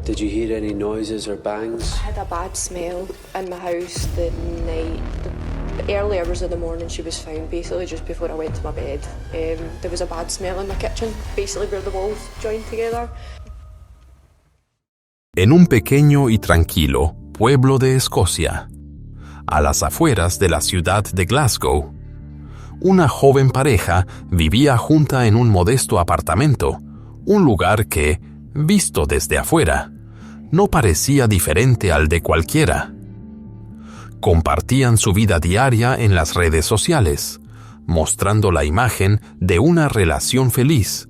Did you hear any noises or bangs? I had a bad smell in my house the night. The early hours of the morning she was found, basically just before I went to my bed. There was a bad smell in my kitchen, basically where the walls joined together. En un pequeño y tranquilo pueblo de Escocia, a las afueras de la ciudad de Glasgow, una joven pareja vivía junta en un modesto apartamento, un lugar que, visto desde afuera, no parecía diferente al de cualquiera. Compartían su vida diaria en las redes sociales, mostrando la imagen de una relación feliz.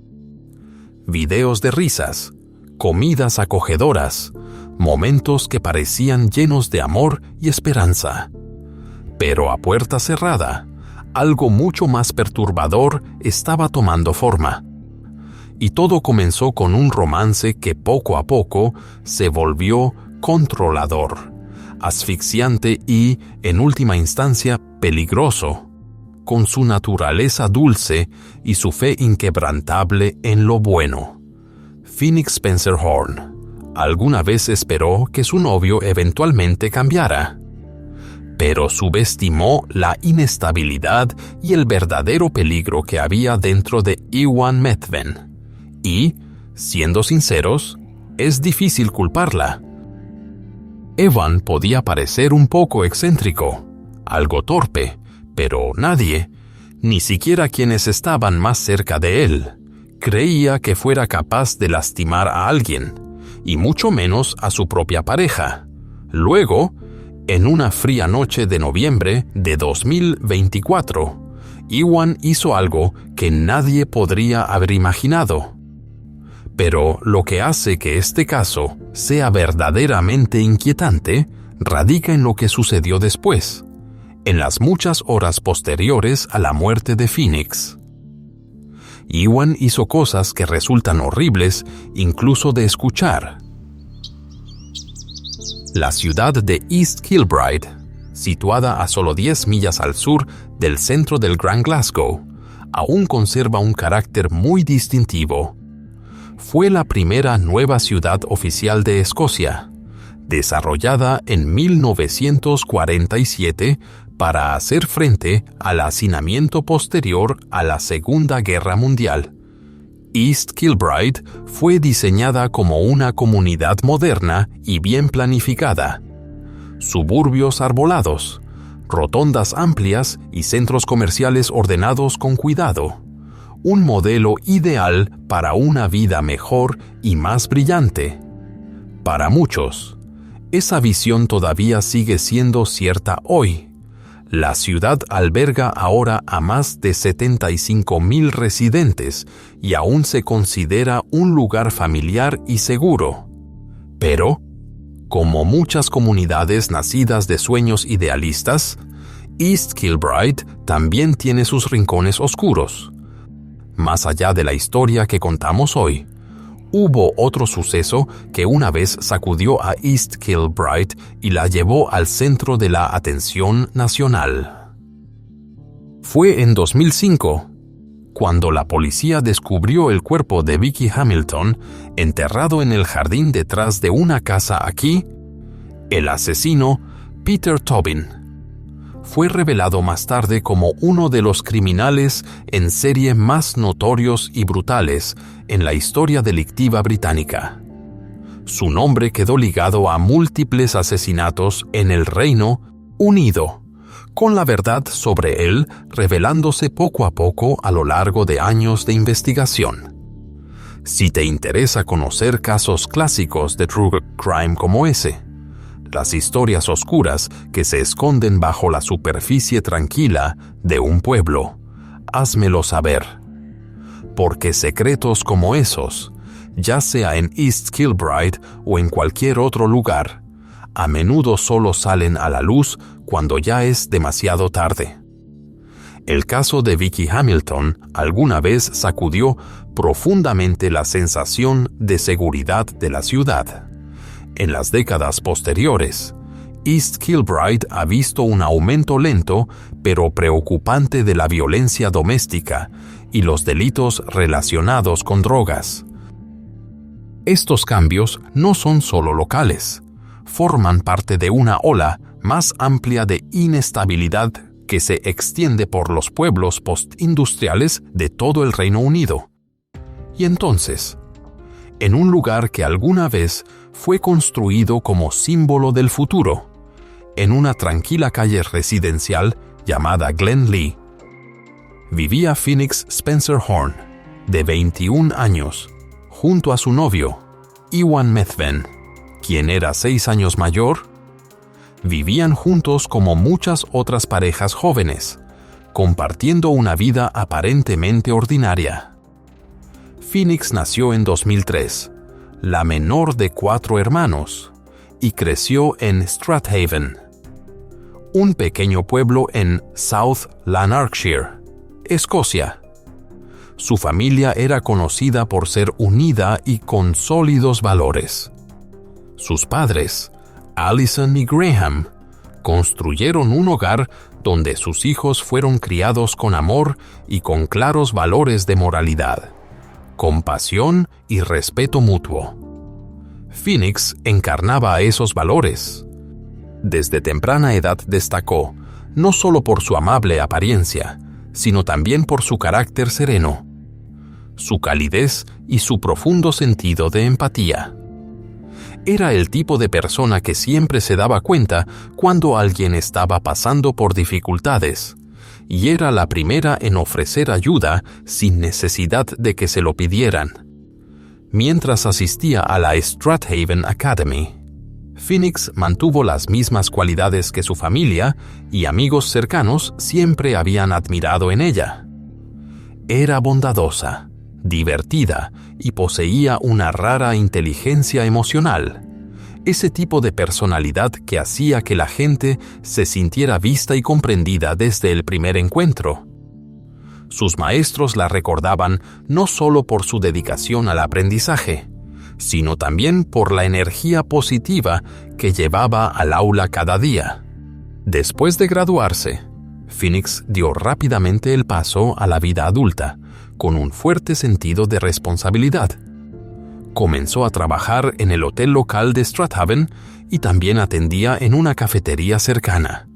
Videos de risas, comidas acogedoras, momentos que parecían llenos de amor y esperanza. Pero a puerta cerrada, algo mucho más perturbador estaba tomando forma. Y todo comenzó con un romance que poco a poco se volvió controlador, asfixiante y, en última instancia, peligroso, con su naturaleza dulce y su fe inquebrantable en lo bueno. Phoenix Spencer Horn alguna vez esperó que su novio eventualmente cambiara, pero subestimó la inestabilidad y el verdadero peligro que había dentro de Ewan Methven. Y, siendo sinceros, es difícil culparla. Ewan podía parecer un poco excéntrico, algo torpe, pero nadie, ni siquiera quienes estaban más cerca de él, creía que fuera capaz de lastimar a alguien, y mucho menos a su propia pareja. Luego, en una fría noche de noviembre de 2024, Ewan hizo algo que nadie podría haber imaginado. Pero lo que hace que este caso sea verdaderamente inquietante radica en lo que sucedió después, en las muchas horas posteriores a la muerte de Phoenix. Ewan hizo cosas que resultan horribles incluso de escuchar. La ciudad de East Kilbride, situada a solo 10 millas al sur del centro del Gran Glasgow, aún conserva un carácter muy distintivo. Fue la primera nueva ciudad oficial de Escocia, desarrollada en 1947 para hacer frente al hacinamiento posterior a la Segunda Guerra Mundial. East Kilbride fue diseñada como una comunidad moderna y bien planificada. Suburbios arbolados, rotondas amplias y centros comerciales ordenados con cuidado. Un modelo ideal para una vida mejor y más brillante. Para muchos, esa visión todavía sigue siendo cierta hoy. La ciudad alberga ahora a más de 75,000 residentes y aún se considera un lugar familiar y seguro. Pero, como muchas comunidades nacidas de sueños idealistas, East Kilbride también tiene sus rincones oscuros. Más allá de la historia que contamos hoy, hubo otro suceso que una vez sacudió a East Kilbride y la llevó al centro de la atención nacional. Fue en 2005, cuando la policía descubrió el cuerpo de Vicky Hamilton enterrado en el jardín detrás de una casa aquí. El asesino, Peter Tobin, fue revelado más tarde como uno de los criminales en serie más notorios y brutales en la historia delictiva británica. Su nombre quedó ligado a múltiples asesinatos en el Reino Unido, con la verdad sobre él revelándose poco a poco a lo largo de años de investigación. Si te interesa conocer casos clásicos de true crime como ese, las historias oscuras que se esconden bajo la superficie tranquila de un pueblo, házmelo saber. Porque secretos como esos, ya sea en East Kilbride o en cualquier otro lugar, a menudo solo salen a la luz cuando ya es demasiado tarde. El caso de Vicky Hamilton alguna vez sacudió profundamente la sensación de seguridad de la ciudad. En las décadas posteriores, East Kilbride ha visto un aumento lento pero preocupante de la violencia doméstica y los delitos relacionados con drogas. Estos cambios no son solo locales, forman parte de una ola más amplia de inestabilidad que se extiende por los pueblos postindustriales de todo el Reino Unido. Y entonces, en un lugar que alguna vez fue construido como símbolo del futuro, en una tranquila calle residencial llamada Glen Lee, vivía Phoenix Spencer Horn, de 21 años, junto a su novio, Ewan Methven, quien era 6 años mayor. Vivían juntos como muchas otras parejas jóvenes, compartiendo una vida aparentemente ordinaria. Phoenix nació en 2003, la menor de 4 hermanos, y creció en Strathaven, un pequeño pueblo en South Lanarkshire, Escocia. Su familia era conocida por ser unida y con sólidos valores. Sus padres, Alison y Graham, construyeron un hogar donde sus hijos fueron criados con amor y con claros valores de moralidad, compasión y respeto mutuo. Phoenix encarnaba esos valores. Desde temprana edad destacó, no solo por su amable apariencia, sino también por su carácter sereno, su calidez y su profundo sentido de empatía. Era el tipo de persona que siempre se daba cuenta cuando alguien estaba pasando por dificultades, y era la primera en ofrecer ayuda sin necesidad de que se lo pidieran. Mientras asistía a la Strathaven Academy, Phoenix mantuvo las mismas cualidades que su familia y amigos cercanos siempre habían admirado en ella. Era bondadosa, divertida y poseía una rara inteligencia emocional, ese tipo de personalidad que hacía que la gente se sintiera vista y comprendida desde el primer encuentro. Sus maestros la recordaban no solo por su dedicación al aprendizaje, sino también por la energía positiva que llevaba al aula cada día. Después de graduarse, Phoenix dio rápidamente el paso a la vida adulta, con un fuerte sentido de responsabilidad. Comenzó a trabajar en el hotel local de Strathaven y también atendía en una cafetería cercana,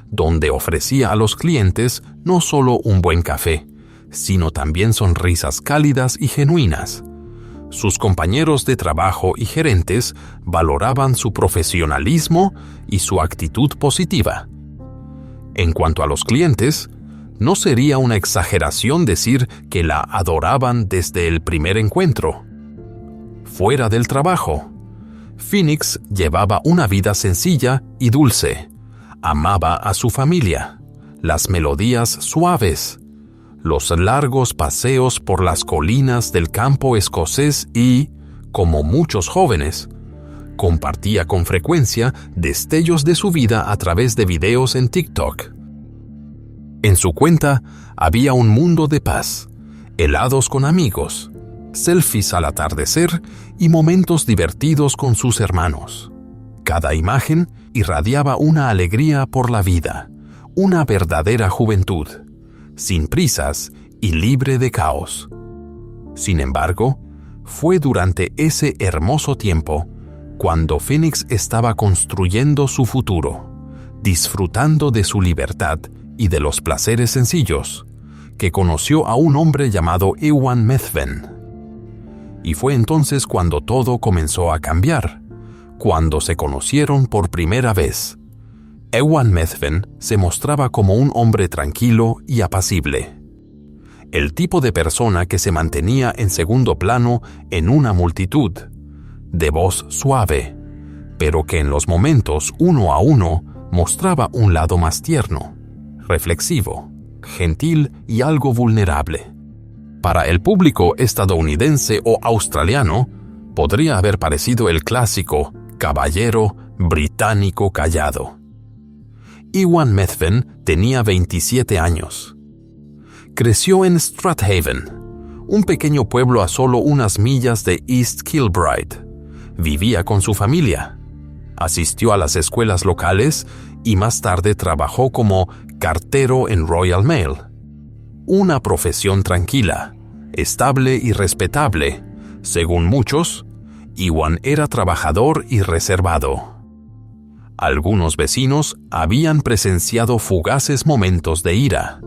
donde ofrecía a los clientes no solo un buen café, sino también sonrisas cálidas y genuinas. Sus compañeros de trabajo y gerentes valoraban su profesionalismo y su actitud positiva. En cuanto a los clientes, no sería una exageración decir que la adoraban desde el primer encuentro. Fuera del trabajo, Phoenix llevaba una vida sencilla y dulce. Amaba a su familia, las melodías suaves, los largos paseos por las colinas del campo escocés y, como muchos jóvenes, compartía con frecuencia destellos de su vida a través de videos en TikTok. En su cuenta había un mundo de paz, helados con amigos, selfies al atardecer y momentos divertidos con sus hermanos. Cada imagen irradiaba una alegría por la vida, una verdadera juventud, sin prisas y libre de caos. Sin embargo, fue durante ese hermoso tiempo cuando Phoenix estaba construyendo su futuro, disfrutando de su libertad y de los placeres sencillos, que conoció a un hombre llamado Ewan Methven. Y fue entonces cuando todo comenzó a cambiar, cuando se conocieron por primera vez. Ewan Methven se mostraba como un hombre tranquilo y apacible, el tipo de persona que se mantenía en segundo plano en una multitud, de voz suave, pero que en los momentos uno a uno mostraba un lado más tierno, reflexivo, gentil y algo vulnerable. Para el público estadounidense o australiano, podría haber parecido el clásico caballero británico callado. Ewan Methven tenía 27 años. Creció en Strathaven, un pequeño pueblo a solo unas millas de East Kilbride. Vivía con su familia. Asistió a las escuelas locales y más tarde trabajó como cartero en Royal Mail. Una profesión tranquila, estable y respetable, según muchos, Iwan era trabajador y reservado. Algunos vecinos habían presenciado fugaces momentos de ira,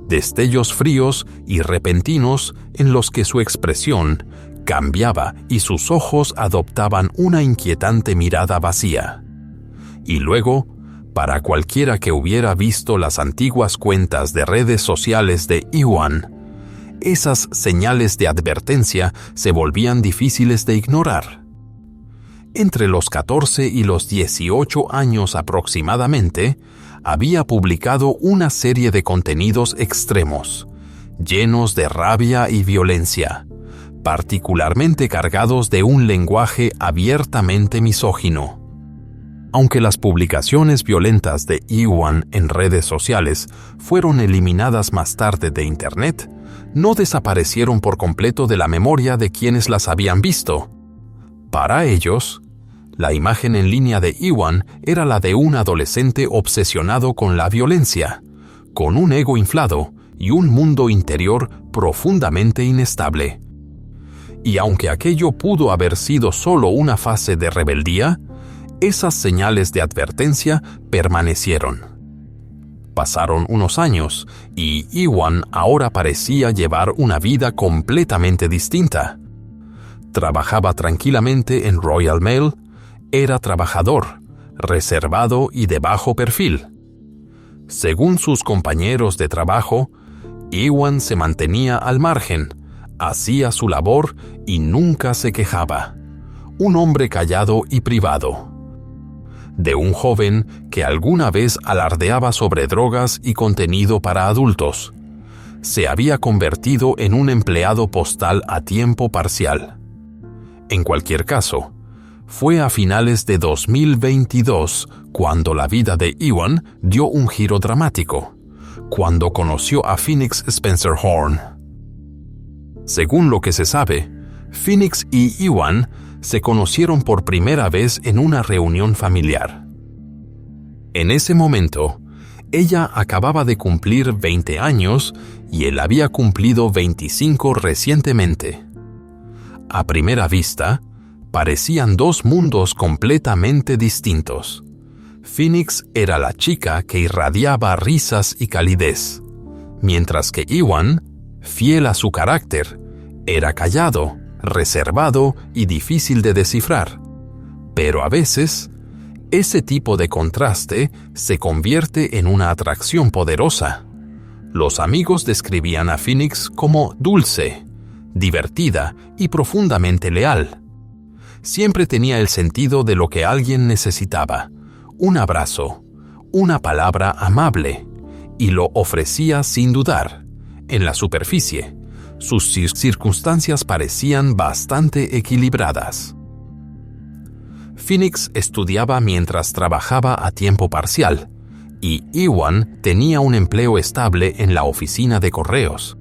destellos fríos y repentinos en los que su expresión cambiaba y sus ojos adoptaban una inquietante mirada vacía. Y luego, para cualquiera que hubiera visto las antiguas cuentas de redes sociales de Iwan, esas señales de advertencia se volvían difíciles de ignorar. Entre los 14 y los 18 años aproximadamente, había publicado una serie de contenidos extremos, llenos de rabia y violencia, particularmente cargados de un lenguaje abiertamente misógino. Aunque las publicaciones violentas de Iwan en redes sociales fueron eliminadas más tarde de Internet, no desaparecieron por completo de la memoria de quienes las habían visto. Para ellos, la imagen en línea de Iwan era la de un adolescente obsesionado con la violencia, con un ego inflado y un mundo interior profundamente inestable. Y aunque aquello pudo haber sido solo una fase de rebeldía, esas señales de advertencia permanecieron. Pasaron unos años y Iwan ahora parecía llevar una vida completamente distinta. Trabajaba tranquilamente en Royal Mail, era trabajador, reservado y de bajo perfil. Según sus compañeros de trabajo, Iwan se mantenía al margen, hacía su labor y nunca se quejaba. Un hombre callado y privado. De un joven que alguna vez alardeaba sobre drogas y contenido para adultos, se había convertido en un empleado postal a tiempo parcial. En cualquier caso, fue a finales de 2022 cuando la vida de Iwan dio un giro dramático, cuando conoció a Phoenix Spencer Horn. Según lo que se sabe, Phoenix y Iwan se conocieron por primera vez en una reunión familiar. En ese momento, ella acababa de cumplir 20 años y él había cumplido 25 recientemente. A primera vista, parecían dos mundos completamente distintos. Phoenix era la chica que irradiaba risas y calidez, mientras que Iwan, fiel a su carácter, era callado, reservado y difícil de descifrar. Pero a veces, ese tipo de contraste se convierte en una atracción poderosa. Los amigos describían a Phoenix como dulce, divertida y profundamente leal. Siempre tenía el sentido de lo que alguien necesitaba, un abrazo, una palabra amable, y lo ofrecía sin dudar. En la superficie, sus circunstancias parecían bastante equilibradas. Phoenix estudiaba mientras trabajaba a tiempo parcial, y Iwan tenía un empleo estable en la oficina de correos.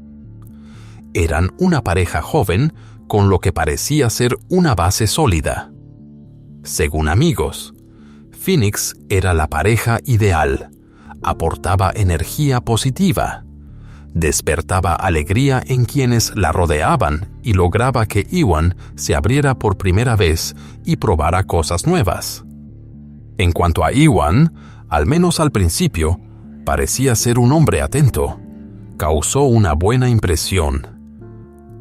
Eran una pareja joven con lo que parecía ser una base sólida. Según amigos, Phoenix era la pareja ideal, aportaba energía positiva, despertaba alegría en quienes la rodeaban y lograba que Iwan se abriera por primera vez y probara cosas nuevas. En cuanto a Iwan, al menos al principio, parecía ser un hombre atento. Causó una buena impresión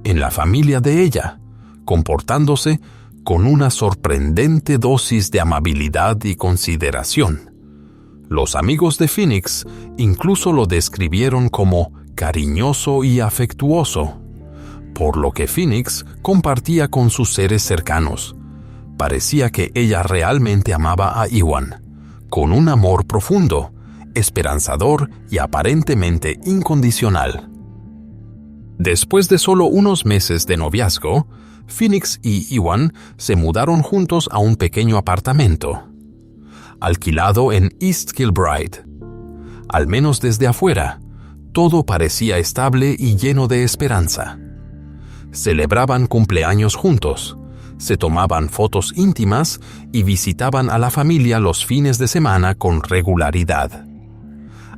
en la familia de ella, comportándose con una sorprendente dosis de amabilidad y consideración. Los amigos de Phoenix incluso lo describieron como cariñoso y afectuoso, por lo que Phoenix compartía con sus seres cercanos. Parecía que ella realmente amaba a Iwan, con un amor profundo, esperanzador y aparentemente incondicional. Después de solo unos meses de noviazgo, Phoenix y Iwan se mudaron juntos a un pequeño apartamento, alquilado en East Kilbride. Al menos desde afuera, todo parecía estable y lleno de esperanza. Celebraban cumpleaños juntos, se tomaban fotos íntimas y visitaban a la familia los fines de semana con regularidad.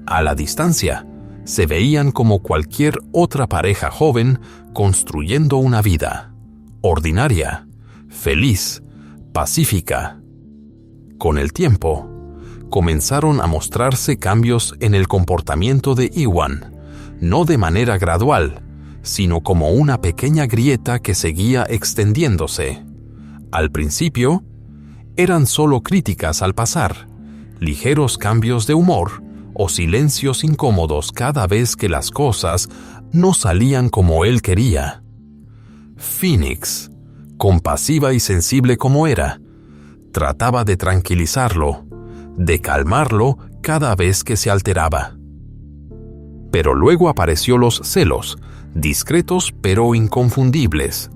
A la distancia, se veían como cualquier otra pareja joven construyendo una vida, ordinaria, feliz, pacífica. Con el tiempo, comenzaron a mostrarse cambios en el comportamiento de Iwan, no de manera gradual, sino como una pequeña grieta que seguía extendiéndose. Al principio, eran solo críticas al pasar, ligeros cambios de humor o silencios incómodos cada vez que las cosas no salían como él quería. Phoenix, compasiva y sensible como era, trataba de tranquilizarlo, de calmarlo cada vez que se alteraba. Pero luego apareció los celos, discretos pero inconfundibles,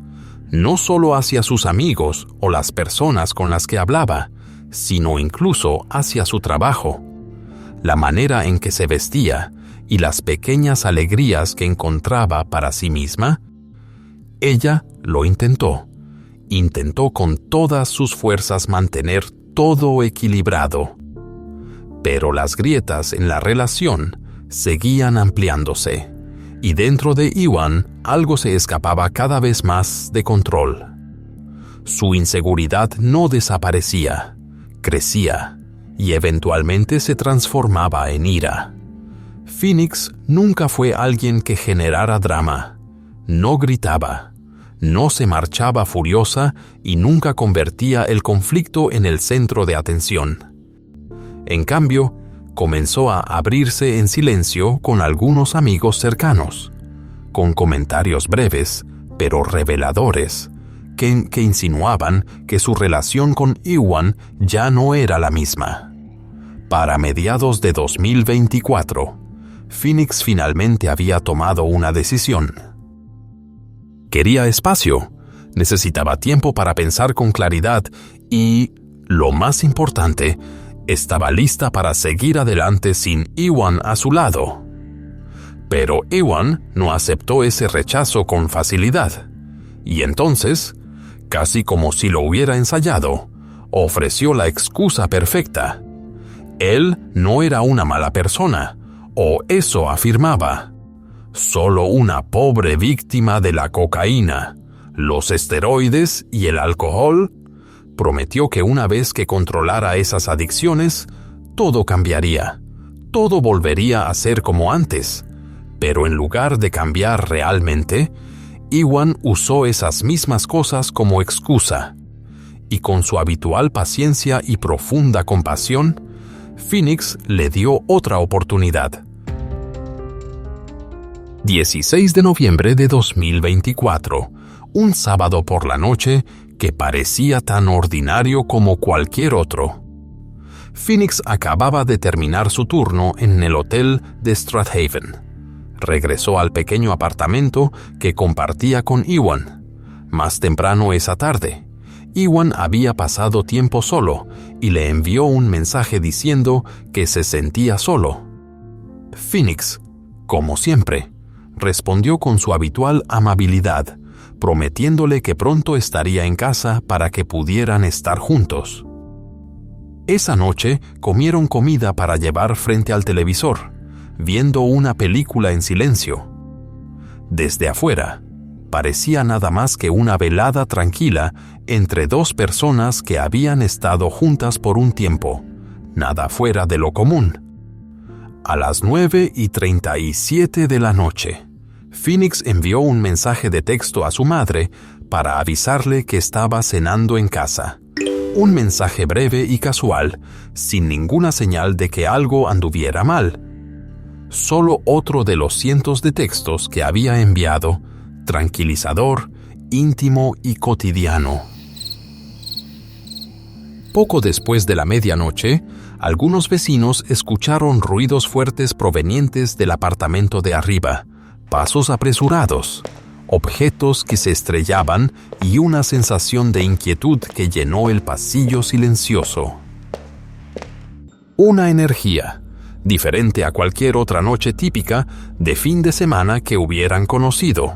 no solo hacia sus amigos o las personas con las que hablaba, sino incluso hacia su trabajo, la manera en que se vestía y las pequeñas alegrías que encontraba para sí misma. Ella lo intentó con todas sus fuerzas mantener todo equilibrado. Pero las grietas en la relación seguían ampliándose, y dentro de Iwan algo se escapaba cada vez más de control. Su inseguridad no desaparecía, crecía, y eventualmente se transformaba en ira. Phoenix nunca fue alguien que generara drama, no gritaba, no se marchaba furiosa y nunca convertía el conflicto en el centro de atención. En cambio, comenzó a abrirse en silencio con algunos amigos cercanos, con comentarios breves, pero reveladores, que insinuaban que su relación con Iwan ya no era la misma. Para mediados de 2024, Phoenix finalmente había tomado una decisión. Quería espacio, necesitaba tiempo para pensar con claridad y, lo más importante, estaba lista para seguir adelante sin Iwan a su lado. Pero Iwan no aceptó ese rechazo con facilidad, y entonces, casi como si lo hubiera ensayado, ofreció la excusa perfecta. Él no era una mala persona, o eso afirmaba. Solo una pobre víctima de la cocaína, los esteroides y el alcohol. Prometió que una vez que controlara esas adicciones, todo cambiaría, todo volvería a ser como antes. Pero en lugar de cambiar realmente, Iwan usó esas mismas cosas como excusa. Y con su habitual paciencia y profunda compasión, Phoenix le dio otra oportunidad. 16 de noviembre de 2024, un sábado por la noche que parecía tan ordinario como cualquier otro. Phoenix acababa de terminar su turno en el hotel de Strathaven. Regresó al pequeño apartamento que compartía con Iwan. Más temprano esa tarde, Iwan había pasado tiempo solo y le envió un mensaje diciendo que se sentía solo. Phoenix, como siempre, respondió con su habitual amabilidad, prometiéndole que pronto estaría en casa para que pudieran estar juntos. Esa noche comieron comida para llevar frente al televisor, viendo una película en silencio. Desde afuera, parecía nada más que una velada tranquila entre dos personas que habían estado juntas por un tiempo, nada fuera de lo común. A las 9:37 de la noche, Phoenix envió un mensaje de texto a su madre para avisarle que estaba cenando en casa. Un mensaje breve y casual, sin ninguna señal de que algo anduviera mal. Solo otro de los cientos de textos que había enviado, tranquilizador, íntimo y cotidiano. Poco después de la medianoche, algunos vecinos escucharon ruidos fuertes provenientes del apartamento de arriba, pasos apresurados, objetos que se estrellaban y una sensación de inquietud que llenó el pasillo silencioso. Una energía, diferente a cualquier otra noche típica de fin de semana que hubieran conocido,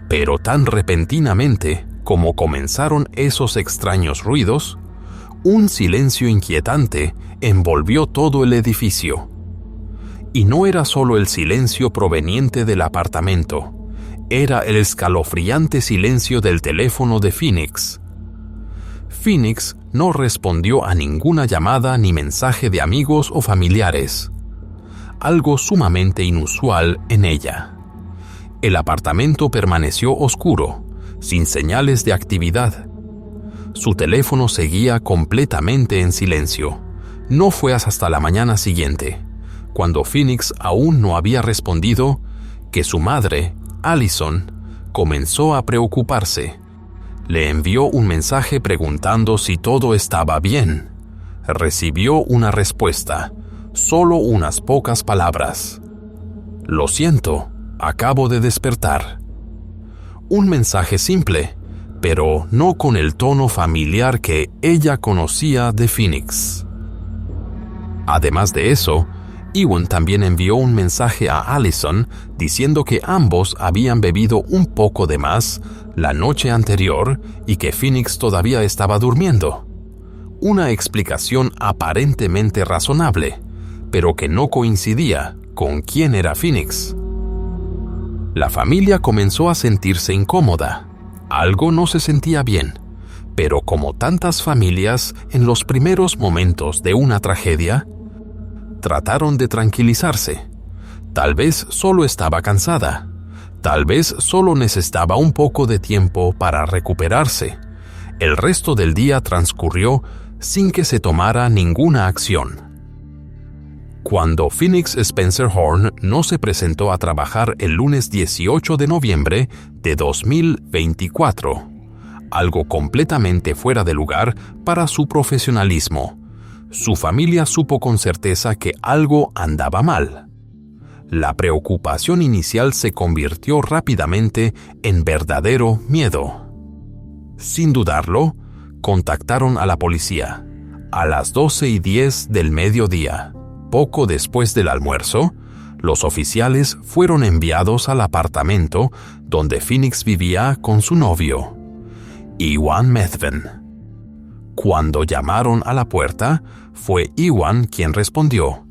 pero tan repentinamente como comenzaron esos extraños ruidos, un silencio inquietante envolvió todo el edificio. Y no era solo el silencio proveniente del apartamento, era el escalofriante silencio del teléfono de Phoenix. Phoenix no respondió a ninguna llamada ni mensaje de amigos o familiares, algo sumamente inusual en ella. El apartamento permaneció oscuro, sin señales de actividad. Su teléfono seguía completamente en silencio. No fue hasta la mañana siguiente, cuando Phoenix aún no había respondido, que su madre, Allison, comenzó a preocuparse. Le envió un mensaje preguntando si todo estaba bien. Recibió una respuesta, solo unas pocas palabras. «Lo siento, acabo de despertar». Un mensaje simple, pero no con el tono familiar que ella conocía de Phoenix. Además de eso, Ewan también envió un mensaje a Allison diciendo que ambos habían bebido un poco de más la noche anterior y que Phoenix todavía estaba durmiendo. Una explicación aparentemente razonable, pero que no coincidía con quién era Phoenix. La familia comenzó a sentirse incómoda. Algo no se sentía bien, pero como tantas familias en los primeros momentos de una tragedia, trataron de tranquilizarse. Tal vez solo estaba cansada. Tal vez solo necesitaba un poco de tiempo para recuperarse. El resto del día transcurrió sin que se tomara ninguna acción. Cuando Phoenix Spencer Horn no se presentó a trabajar el lunes 18 de noviembre de 2024, algo completamente fuera de lugar para su profesionalismo, su familia supo con certeza que algo andaba mal. La preocupación inicial se convirtió rápidamente en verdadero miedo. Sin dudarlo, contactaron a la policía. A las 12:10 del mediodía, poco después del almuerzo, los oficiales fueron enviados al apartamento donde Phoenix vivía con su novio, Ewan Methven. Cuando llamaron a la puerta, fue Ewan quien respondió.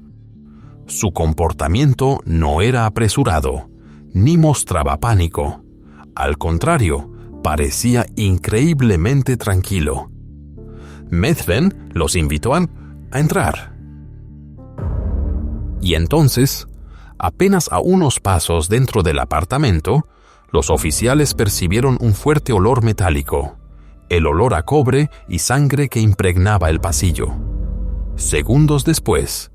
Su comportamiento no era apresurado, ni mostraba pánico. Al contrario, parecía increíblemente tranquilo. Methven los invitó a entrar. Y entonces, apenas a unos pasos dentro del apartamento, los oficiales percibieron un fuerte olor metálico, el olor a cobre y sangre que impregnaba el pasillo. Segundos después,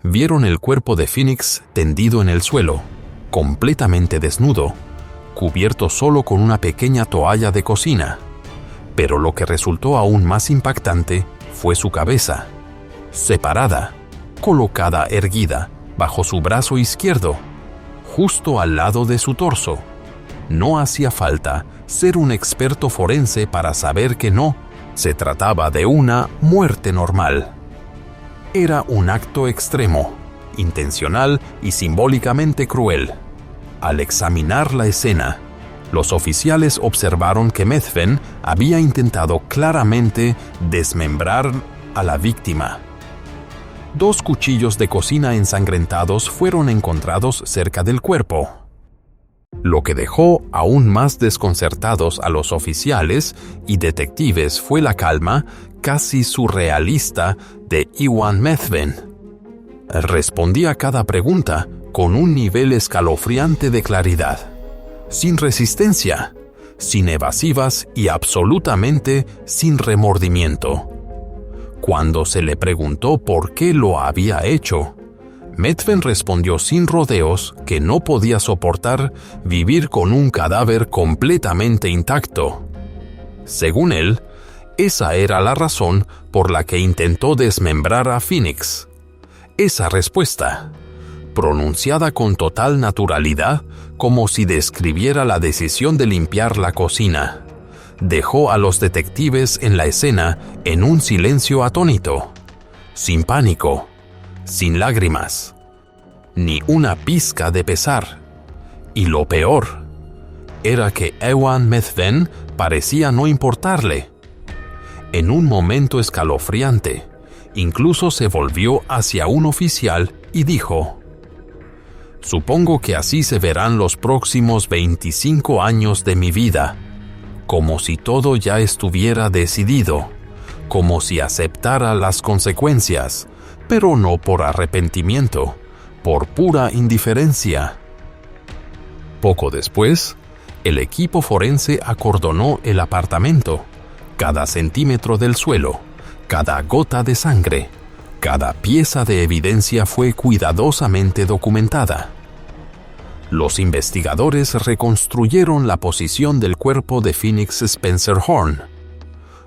vieron el cuerpo de Phoenix tendido en el suelo, completamente desnudo, cubierto solo con una pequeña toalla de cocina. Pero lo que resultó aún más impactante fue su cabeza, separada, colocada erguida bajo su brazo izquierdo, justo al lado de su torso. No hacía falta ser un experto forense para saber que no se trataba de una muerte normal. Era un acto extremo, intencional y simbólicamente cruel. Al examinar la escena, los oficiales observaron que Methven había intentado claramente desmembrar a la víctima. 2 cuchillos de cocina ensangrentados fueron encontrados cerca del cuerpo. Lo que dejó aún más desconcertados a los oficiales y detectives fue la calma casi surrealista de Ewan Methven. Respondía a cada pregunta con un nivel escalofriante de claridad, sin resistencia, sin evasivas y absolutamente sin remordimiento. Cuando se le preguntó por qué lo había hecho, Methven respondió sin rodeos que no podía soportar vivir con un cadáver completamente intacto. Según él, esa era la razón por la que intentó desmembrar a Phoenix. Esa respuesta, pronunciada con total naturalidad, como si describiera la decisión de limpiar la cocina, dejó a los detectives en la escena en un silencio atónito, sin pánico, sin lágrimas, ni una pizca de pesar. Y lo peor era que Ewan Methven parecía no importarle. En un momento escalofriante, incluso se volvió hacia un oficial y dijo: «Supongo que así se verán los próximos 25 años de mi vida, como si todo ya estuviera decidido, como si aceptara las consecuencias, pero no por arrepentimiento, por pura indiferencia. Poco después, el equipo forense acordonó el apartamento, cada centímetro del suelo, cada gota de sangre, cada pieza de evidencia fue cuidadosamente documentada. Los investigadores reconstruyeron la posición del cuerpo de Phoenix Spencer Horn,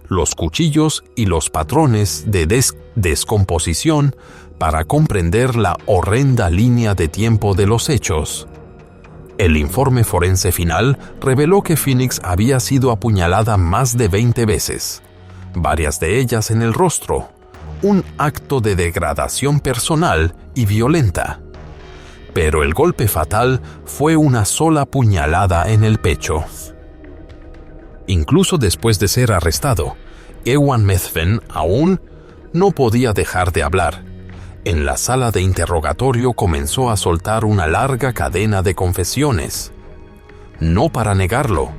los cuchillos y los patrones de descomposición para comprender la horrenda línea de tiempo de los hechos. El informe forense final reveló que Phoenix había sido apuñalada más de 20 veces, varias de ellas en el rostro, un acto de degradación personal y violenta. Pero el golpe fatal fue una sola puñalada en el pecho. Incluso después de ser arrestado, Ewan Methven aún no podía dejar de hablar. En la sala de interrogatorio comenzó a soltar una larga cadena de confesiones. No para negarlo,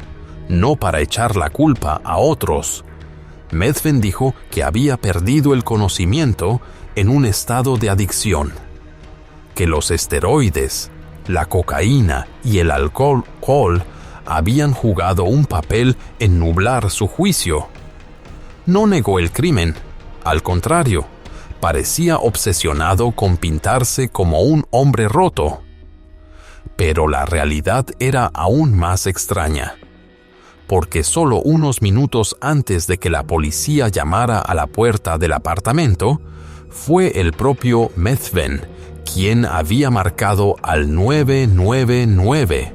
no para echar la culpa a otros. Methven dijo que había perdido el conocimiento en un estado de adicción, que los esteroides, la cocaína y el alcohol habían jugado un papel en nublar su juicio. No negó el crimen, al contrario, parecía obsesionado con pintarse como un hombre roto. Pero la realidad era aún más extraña, porque solo unos minutos antes de que la policía llamara a la puerta del apartamento, fue el propio Methven quien había marcado al 999.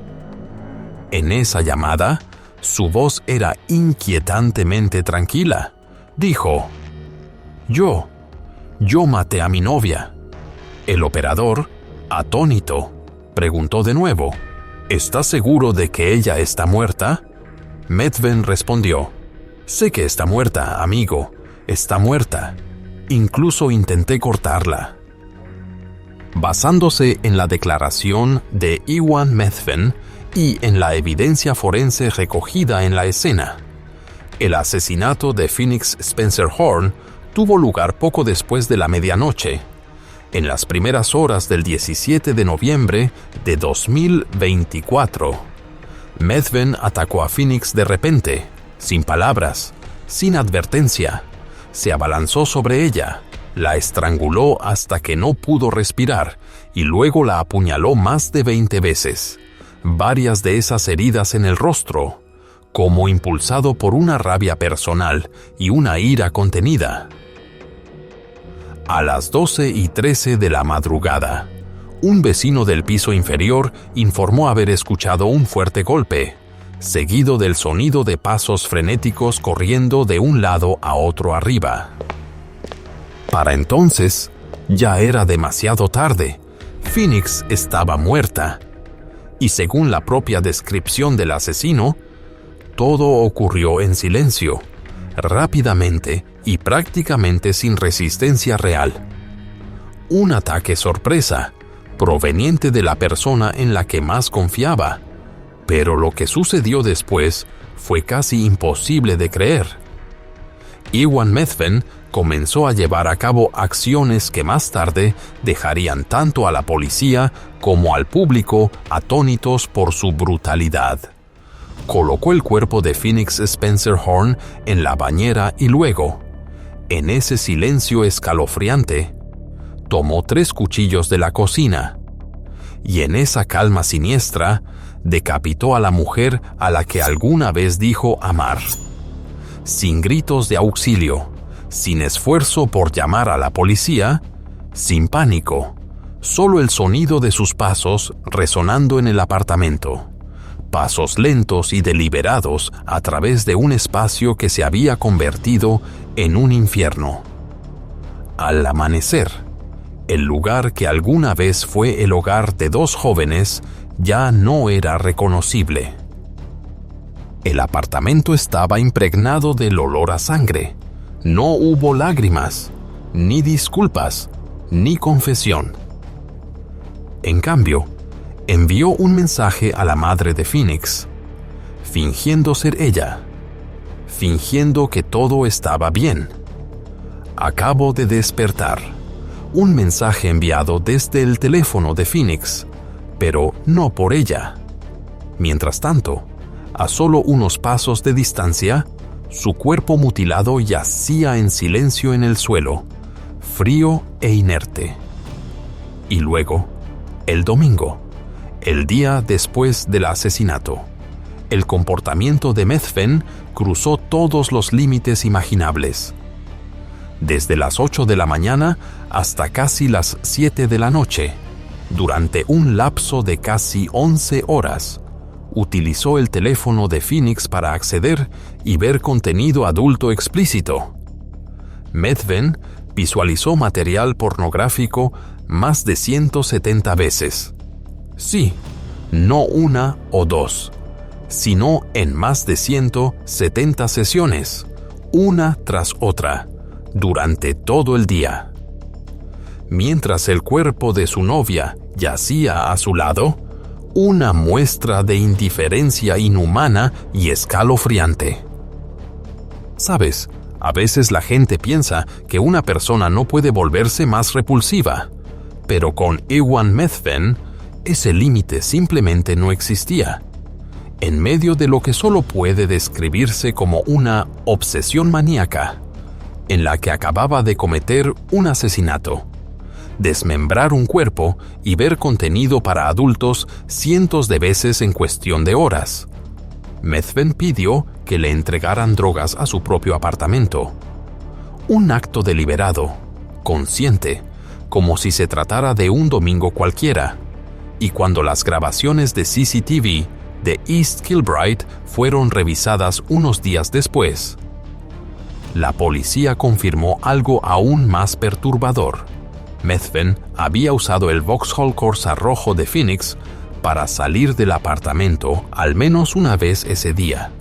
En esa llamada, su voz era inquietantemente tranquila. Dijo: Yo maté a mi novia. El operador, atónito, preguntó de nuevo: ¿Estás seguro de que ella está muerta? Methven respondió: Sé que está muerta, amigo. Está muerta. Incluso intenté cortarla. Basándose en la declaración de Ewan Methven y en la evidencia forense recogida en la escena, el asesinato de Phoenix Spencer Horn tuvo lugar poco después de la medianoche, en las primeras horas del 17 de noviembre de 2024. Methven atacó a Phoenix de repente, sin palabras, sin advertencia. Se abalanzó sobre ella, la estranguló hasta que no pudo respirar y luego la apuñaló más de 20 veces, varias de esas heridas en el rostro, como impulsado por una rabia personal y una ira contenida. A las 12:13 de la madrugada, un vecino del piso inferior informó haber escuchado un fuerte golpe, seguido del sonido de pasos frenéticos corriendo de un lado a otro arriba. Para entonces, ya era demasiado tarde. Phoenix estaba muerta. Y según la propia descripción del asesino, todo ocurrió en silencio, rápidamente y prácticamente sin resistencia real. Un ataque sorpresa, proveniente de la persona en la que más confiaba. Pero lo que sucedió después fue casi imposible de creer. Ewan Methven comenzó a llevar a cabo acciones que más tarde dejarían tanto a la policía como al público atónitos por su brutalidad. Colocó el cuerpo de Phoenix Spencer Horn en la bañera y luego, en ese silencio escalofriante, tomó 3 cuchillos de la cocina y en esa calma siniestra decapitó a la mujer a la que alguna vez dijo amar. Sin gritos de auxilio, sin esfuerzo por llamar a la policía, sin pánico, solo el sonido de sus pasos resonando en el apartamento. Pasos lentos y deliberados a través de un espacio que se había convertido en un infierno. Al amanecer, el lugar que alguna vez fue el hogar de 2 jóvenes ya no era reconocible. El apartamento estaba impregnado del olor a sangre. No hubo lágrimas, ni disculpas, ni confesión. En cambio, envió un mensaje a la madre de Phoenix, fingiendo ser ella, fingiendo que todo estaba bien, Acabo de despertar. Un mensaje enviado desde el teléfono de Phoenix, pero no por ella. Mientras tanto, a solo unos pasos de distancia, su cuerpo mutilado yacía en silencio en el suelo, frío e inerte. Y luego, el domingo, el día después del asesinato, el comportamiento de Methven cruzó todos los límites imaginables. Desde las 8 de la mañana hasta casi las 7 de la noche, durante un lapso de casi 11 horas, utilizó el teléfono de Phoenix para acceder y ver contenido adulto explícito. Methven visualizó material pornográfico más de 170 veces. Sí, no una o dos, sino en más de 170 sesiones, una tras otra, durante todo el día. Mientras el cuerpo de su novia yacía a su lado, una muestra de indiferencia inhumana y escalofriante. ¿Sabes? A veces la gente piensa que una persona no puede volverse más repulsiva, pero con Ewan Methven, ese límite simplemente no existía. En medio de lo que solo puede describirse como una obsesión maníaca, en la que acababa de cometer un asesinato, desmembrar un cuerpo y ver contenido para adultos cientos de veces en cuestión de horas, Methven pidió que le entregaran drogas a su propio apartamento. Un acto deliberado, consciente, como si se tratara de un domingo cualquiera. Y cuando las grabaciones de CCTV de East Kilbride fueron revisadas unos días después, la policía confirmó algo aún más perturbador. Methven había usado el Vauxhall Corsa rojo de Phoenix para salir del apartamento al menos una vez ese día.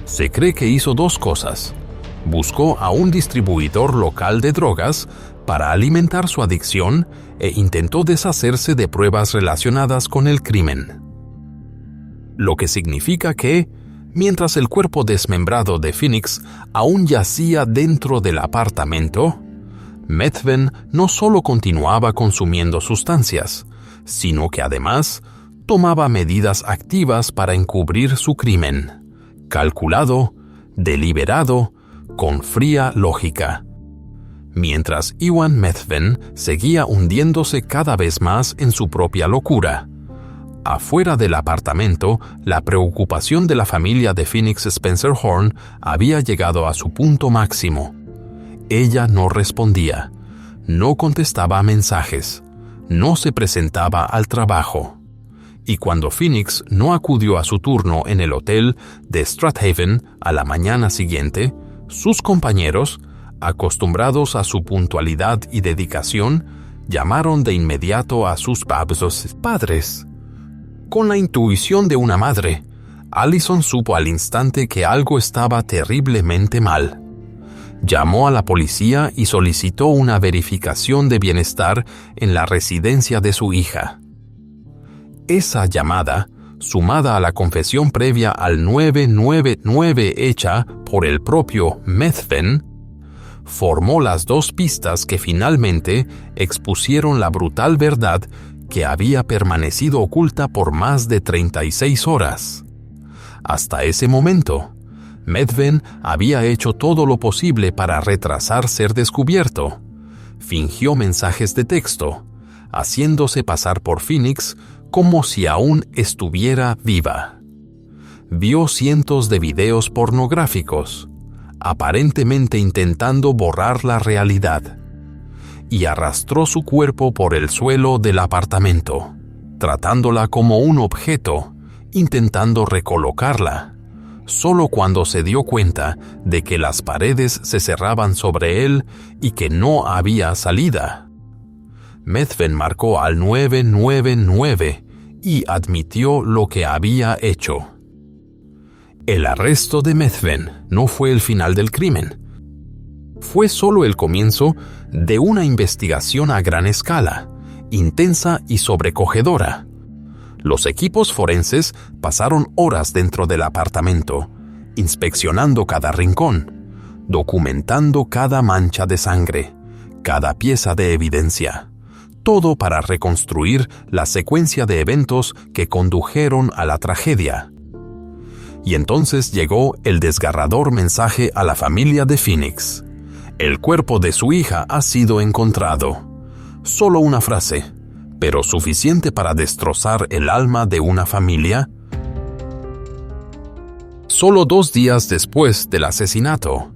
Se cree que hizo dos cosas. Buscó a un distribuidor local de drogas para alimentar su adicción e intentó deshacerse de pruebas relacionadas con el crimen. Lo que significa que, mientras el cuerpo desmembrado de Phoenix aún yacía dentro del apartamento, Methven no solo continuaba consumiendo sustancias, sino que además tomaba medidas activas para encubrir su crimen. Calculado, deliberado, con fría lógica. Mientras Ewan Methven seguía hundiéndose cada vez más en su propia locura. Afuera del apartamento, la preocupación de la familia de Phoenix Spencer Horn había llegado a su punto máximo. Ella no respondía, no contestaba a mensajes, no se presentaba al trabajo. Y cuando Phoenix no acudió a su turno en el hotel de Strathaven a la mañana siguiente, sus compañeros, acostumbrados a su puntualidad y dedicación, llamaron de inmediato a sus padres. Con la intuición de una madre, Allison supo al instante que algo estaba terriblemente mal. Llamó a la policía y solicitó una verificación de bienestar en la residencia de su hija. Esa llamada, sumada a la confesión previa al 999 hecha por el propio Methven, formó las dos pistas que finalmente expusieron la brutal verdad que había permanecido oculta por más de 36 horas. Hasta ese momento, Methven había hecho todo lo posible para retrasar ser descubierto. Fingió mensajes de texto, haciéndose pasar por Phoenix como si aún estuviera viva. Vio cientos de videos pornográficos, aparentemente intentando borrar la realidad, y arrastró su cuerpo por el suelo del apartamento, tratándola como un objeto, intentando recolocarla, solo cuando se dio cuenta de que las paredes se cerraban sobre él y que no había salida. Methven marcó al 999 y admitió lo que había hecho. El arresto de Methven no fue el final del crimen. Fue solo el comienzo de una investigación a gran escala, intensa y sobrecogedora. Los equipos forenses pasaron horas dentro del apartamento, inspeccionando cada rincón, documentando cada mancha de sangre, cada pieza de evidencia, todo para reconstruir la secuencia de eventos que condujeron a la tragedia. Y entonces llegó el desgarrador mensaje a la familia de Phoenix. El cuerpo de su hija ha sido encontrado. Solo una frase, pero suficiente para destrozar el alma de una familia. Solo 2 días después del asesinato,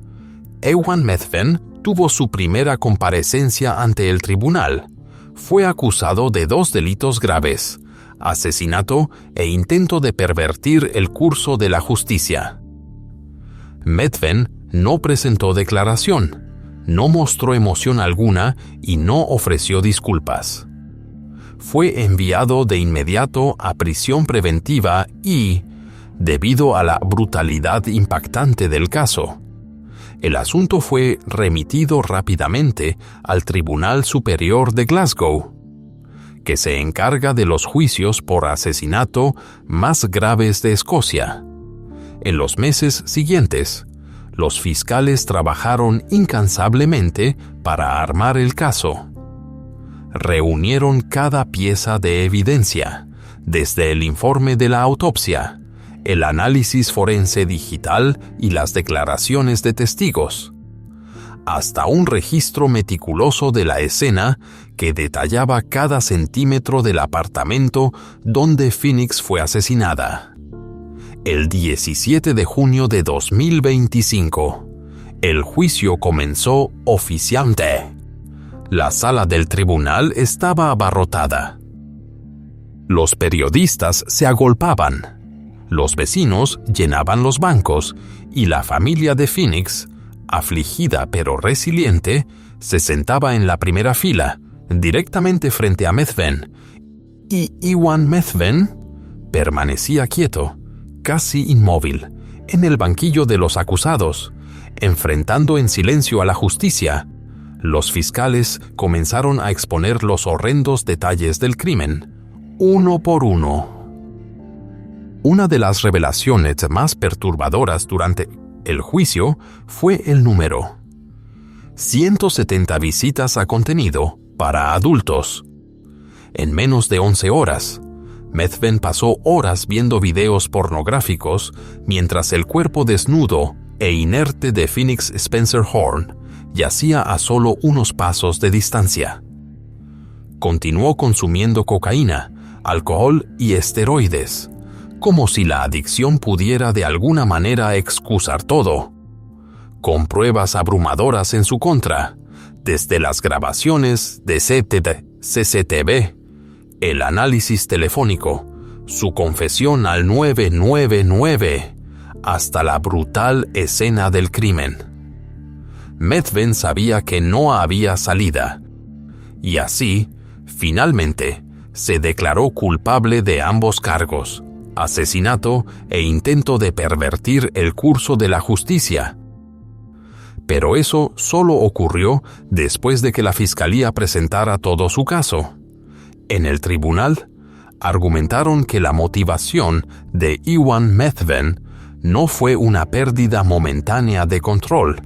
Ewan Methven tuvo su primera comparecencia ante el tribunal. Fue acusado de 2 delitos graves: asesinato e intento de pervertir el curso de la justicia. Methven no presentó declaración, no mostró emoción alguna y no ofreció disculpas. Fue enviado de inmediato a prisión preventiva y, debido a la brutalidad impactante del caso, el asunto fue remitido rápidamente al Tribunal Superior de Glasgow, que se encarga de los juicios por asesinato más graves de Escocia. En los meses siguientes, los fiscales trabajaron incansablemente para armar el caso. Reunieron cada pieza de evidencia, desde el informe de la autopsia, el análisis forense digital y las declaraciones de testigos, hasta un registro meticuloso de la escena que detallaba cada centímetro del apartamento donde Phoenix fue asesinada. El 17 de junio de 2025, el juicio comenzó oficialmente. La sala del tribunal estaba abarrotada. Los periodistas se agolpaban, los vecinos llenaban los bancos y la familia de Phoenix, afligida pero resiliente, se sentaba en la primera fila, directamente frente a Methven, y Ewan Methven permanecía quieto, casi inmóvil, en el banquillo de los acusados, enfrentando en silencio a la justicia. Los fiscales comenzaron a exponer los horrendos detalles del crimen, uno por uno. Una de las revelaciones más perturbadoras durante el juicio fue el número: 170 visitas a contenido para adultos. En menos de 11 horas, Methven pasó horas viendo videos pornográficos mientras el cuerpo desnudo e inerte de Phoenix Spencer Horn yacía a solo unos pasos de distancia. Continuó consumiendo cocaína, alcohol y esteroides, como si la adicción pudiera de alguna manera excusar todo. Con pruebas abrumadoras en su contra, desde las grabaciones de CCTV, el análisis telefónico, su confesión al 999, hasta la brutal escena del crimen. Methven sabía que no había salida, y así, finalmente, se declaró culpable de ambos cargos: asesinato e intento de pervertir el curso de la justicia. Pero eso solo ocurrió después de que la fiscalía presentara todo su caso. En el tribunal, argumentaron que la motivación de Ewan Methven no fue una pérdida momentánea de control,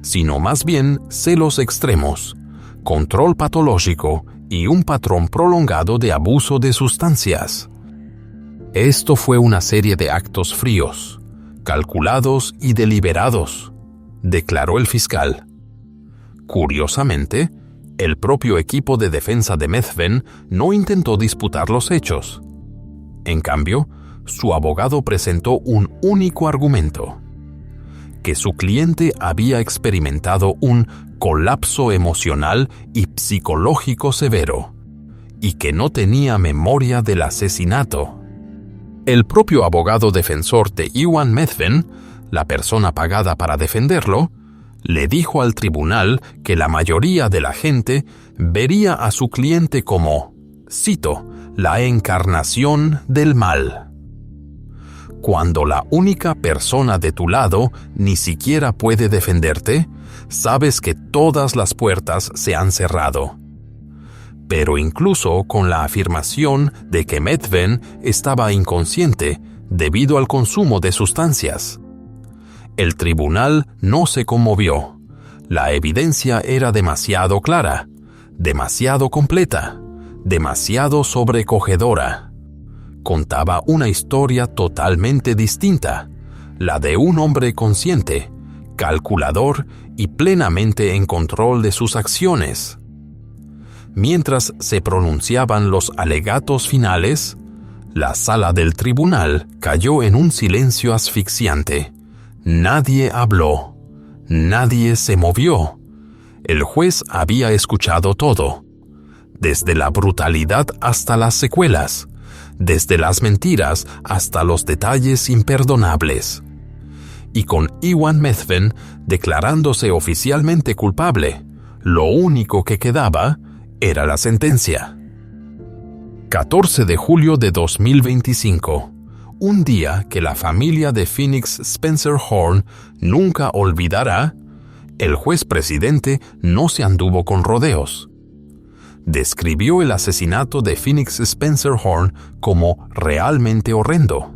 sino más bien celos extremos, control patológico y un patrón prolongado de abuso de sustancias. Esto fue una serie de actos fríos, calculados y deliberados, declaró el fiscal. Curiosamente, el propio equipo de defensa de Methven no intentó disputar los hechos. En cambio, su abogado presentó un único argumento: que su cliente había experimentado un colapso emocional y psicológico severo, y que no tenía memoria del asesinato. El propio abogado defensor de Ewan Methven, la persona pagada para defenderlo, le dijo al tribunal que la mayoría de la gente vería a su cliente como, cito, la encarnación del mal. Cuando la única persona de tu lado ni siquiera puede defenderte, sabes que todas las puertas se han cerrado. Pero incluso con la afirmación de que Methven estaba inconsciente debido al consumo de sustancias, El tribunal no se conmovió. La evidencia era demasiado clara, demasiado completa, demasiado sobrecogedora. Contaba una historia totalmente distinta, la de un hombre consciente, calculador y plenamente en control de sus acciones. Mientras se pronunciaban los alegatos finales, la sala del tribunal cayó en un silencio asfixiante. Nadie habló, nadie se movió. El juez había escuchado todo, desde la brutalidad hasta las secuelas, desde las mentiras hasta los detalles imperdonables. Y con Ewan Methven declarándose oficialmente culpable, lo único que quedaba era la sentencia. 14 de julio de 2025, un día que la familia de Phoenix Spencer Horn nunca olvidará. El juez presidente no se anduvo con rodeos. Describió el asesinato de Phoenix Spencer Horn como realmente horrendo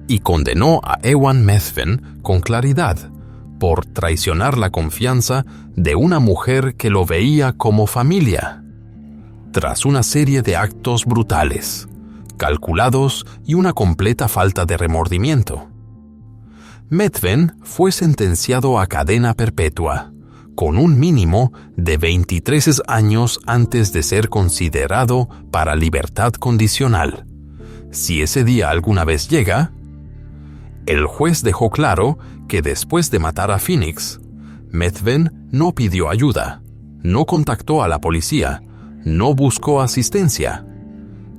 y condenó a Ewan Methven con claridad por traicionar la confianza de una mujer que lo veía como familia. Tras una serie de actos brutales, calculados y una completa falta de remordimiento, Methven fue sentenciado a cadena perpetua, con un mínimo de 23 años antes de ser considerado para libertad condicional. Si ese día alguna vez llega, el juez dejó claro que después de matar a Phoenix, Methven no pidió ayuda, no contactó a la policía, no buscó asistencia.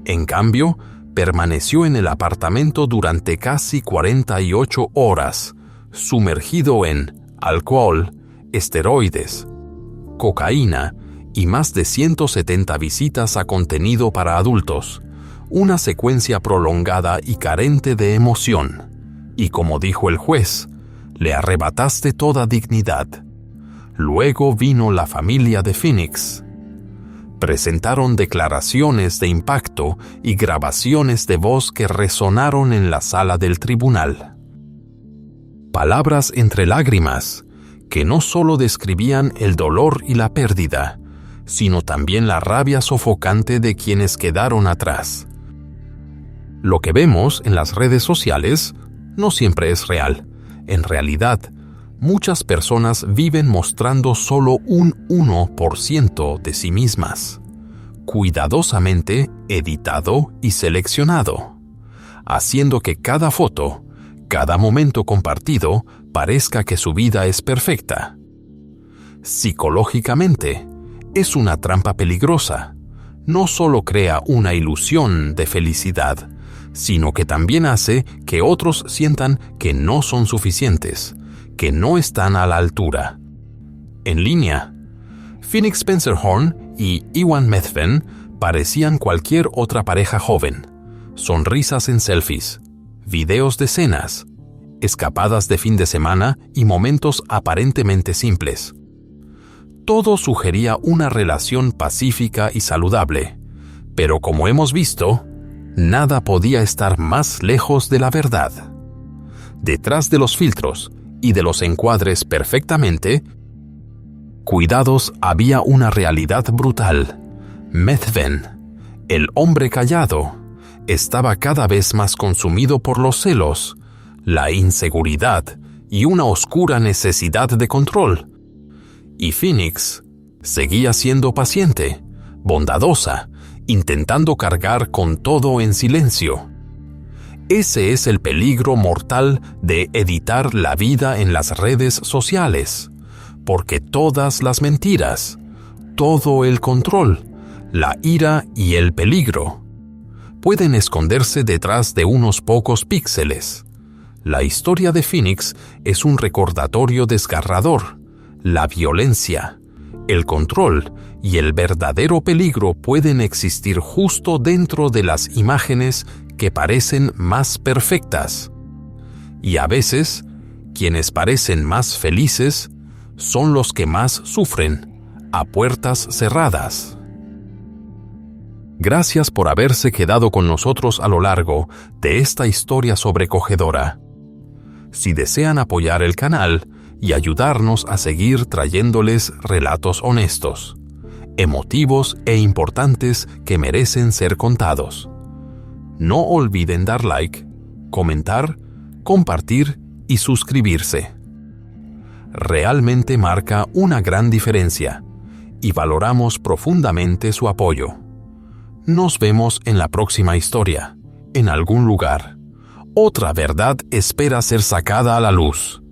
En cambio, permaneció en el apartamento durante casi 48 horas, sumergido en alcohol, esteroides, cocaína y más de 170 visitas a contenido para adultos, una secuencia prolongada y carente de emoción. Y como dijo el juez, le arrebataste toda dignidad. Luego vino la familia de Phoenix. Presentaron declaraciones de impacto y grabaciones de voz que resonaron en la sala del tribunal. Palabras entre lágrimas, que no solo describían el dolor y la pérdida, sino también la rabia sofocante de quienes quedaron atrás. Lo que vemos en las redes sociales no siempre es real. En realidad, muchas personas viven mostrando solo un 1% de sí mismas, cuidadosamente editado y seleccionado, haciendo que cada foto, cada momento compartido, parezca que su vida es perfecta. Psicológicamente, es una trampa peligrosa. No solo crea una ilusión de felicidad, sino que también hace que otros sientan que no son suficientes, que no están a la altura. En línea, Phoenix Spencer Horn y Ewan Methven parecían cualquier otra pareja joven. Sonrisas en selfies, videos de cenas, escapadas de fin de semana y momentos aparentemente simples. Todo sugería una relación pacífica y saludable, pero como hemos visto, nada podía estar más lejos de la verdad. Detrás de los filtros y de los encuadres perfectamente cuidados había una realidad brutal. Methven, el hombre callado, estaba cada vez más consumido por los celos, la inseguridad y una oscura necesidad de control. Y Phoenix seguía siendo paciente, bondadosa, intentando cargar con todo en silencio. Ese es el peligro mortal de editar la vida en las redes sociales, porque todas las mentiras, todo el control, la ira y el peligro pueden esconderse detrás de unos pocos píxeles. La historia de Phoenix es un recordatorio desgarrador. La violencia, el control y el verdadero peligro pueden existir justo dentro de las imágenes que parecen más perfectas. Y a veces, quienes parecen más felices son los que más sufren, a puertas cerradas. Gracias por haberse quedado con nosotros a lo largo de esta historia sobrecogedora. si desean apoyar el canal y ayudarnos a seguir trayéndoles relatos honestos, emotivos e importantes que merecen ser contados. No olviden dar like, comentar, compartir y suscribirse. Realmente marca una gran diferencia y valoramos profundamente su apoyo. Nos vemos en la próxima historia, en algún lugar. Otra verdad espera ser sacada a la luz.